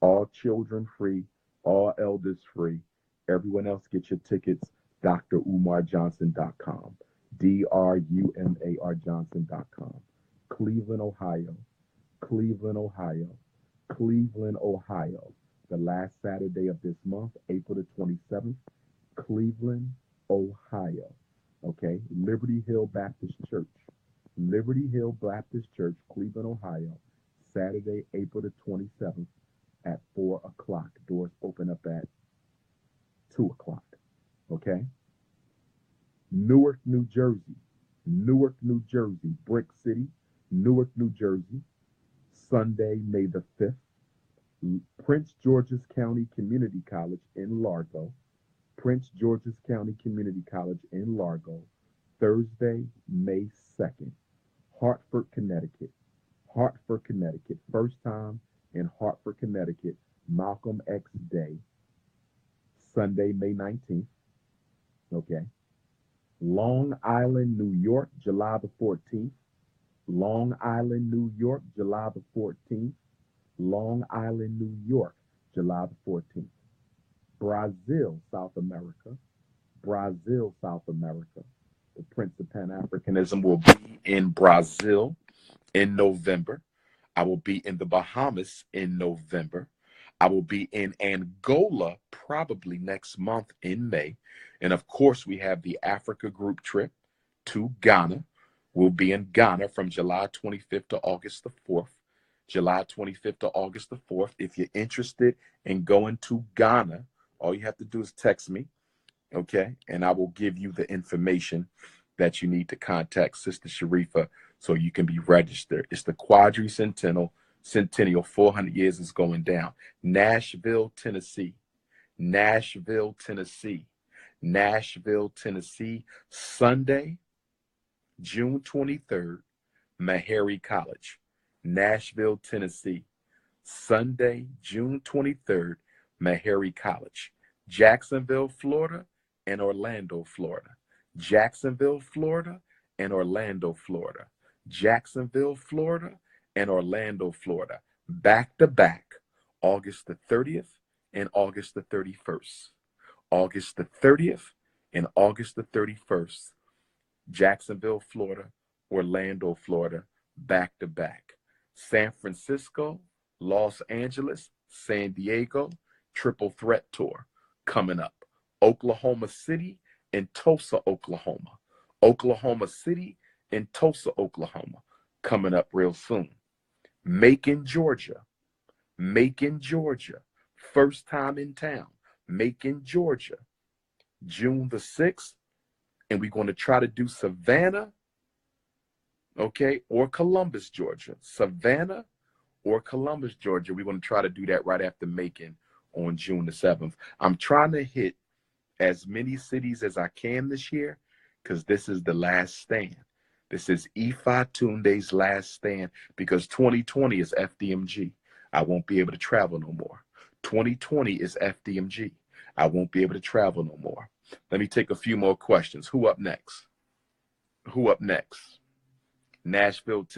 all children free, all elders free. Everyone else get your tickets, drumarjohnson.com, drumarjohnson.com. Cleveland, Ohio, Cleveland, Ohio, Cleveland, Ohio. The last Saturday of this month, April the 27th, Cleveland, Ohio. Okay, Liberty Hill Baptist Church. Liberty Hill Baptist Church, Cleveland, Ohio. Saturday, April the 27th at 4 o'clock. Doors open up at 2 o'clock. Okay? Newark, New Jersey. Newark, New Jersey. Brick City, Newark, New Jersey. Sunday, May the 5th. Prince George's County Community College in Largo. Prince George's County Community College in Largo. Thursday, May 2nd. Hartford, Connecticut. Hartford, Connecticut. First time in Hartford, Connecticut. Malcolm X Day. Sunday, May 19th. Okay. Long Island, New York, July the 14th. Long Island, New York, July the 14th. Long Island, New York, July the 14th. Brazil, South America. Brazil, South America. The Prince of Pan-Africanism will be in Brazil in November. I will be in the Bahamas in November. I will be in Angola probably next month in May. And of course, we have the Africa group trip to Ghana. We'll be in Ghana from July 25th to August the 4th. July 25th to August the 4th. If you're interested in going to Ghana, all you have to do is text me, okay? And I will give you the information that you need to contact Sister Sharifa so you can be registered. It's the Quadricentennial, 400 years is going down. Nashville, Tennessee. Nashville, Tennessee. Nashville, Tennessee. Sunday, June 23rd, Meharry College. Nashville, Tennessee. Sunday, June 23rd, Meharry College. Jacksonville, Florida, and Orlando, Florida. Jacksonville, Florida, and Orlando, Florida. Jacksonville, Florida, and Orlando, Florida. Back to back, August the 30th and August the 31st. August the 30th and August the 31st. Jacksonville, Florida, Orlando, Florida, back to back. San Francisco, Los Angeles, San Diego, Triple Threat Tour coming up. Oklahoma City and Tulsa, Oklahoma. Oklahoma City and Tulsa, Oklahoma coming up real soon. Macon, Georgia. Macon, Georgia. First time in town. Macon, Georgia. June the 6th. And we're going to try to do Savannah, okay, or Columbus, Georgia. Savannah or Columbus, Georgia. We're going to try to do that right after Macon on June the 7th. I'm trying to hit as many cities as I can this year because this is the last stand. This is Ifa Tunde's last stand because 2020 is FDMG. I won't be able to travel no more. 2020 is FDMG. I won't be able to travel no more. Let me take a few more questions. Who up next? Who up next? Nashville, Tennessee.